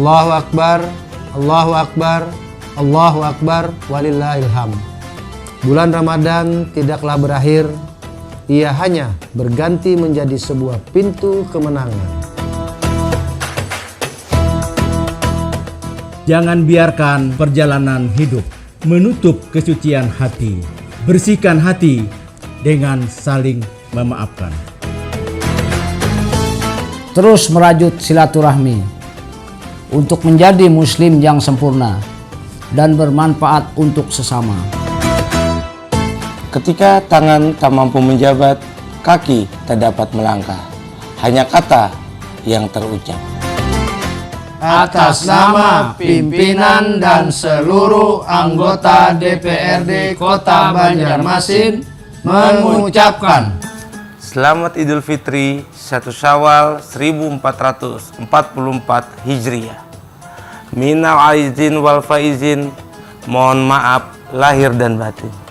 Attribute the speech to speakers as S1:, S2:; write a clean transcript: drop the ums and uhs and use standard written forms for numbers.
S1: Allahu Akbar, Allahu Akbar, Allahu Akbar, walillahilham. Bulan Ramadan tidaklah berakhir, ia hanya berganti menjadi sebuah pintu kemenangan.
S2: Jangan biarkan perjalanan hidup menutup kesucian hati. Bersihkan hati dengan saling memaafkan.
S3: Terus merajut silaturahmi untuk menjadi muslim yang sempurna dan bermanfaat untuk sesama.
S4: Ketika tangan tak mampu menjabat, kaki tak dapat melangkah, hanya kata yang terucap.
S1: Atas nama pimpinan dan seluruh anggota DPRD Kota Banjarmasin mengucapkan
S4: Selamat Idul Fitri 1 Syawal 1444 Hijriah. Minal aizin wal faizin, mohon maaf lahir dan batin.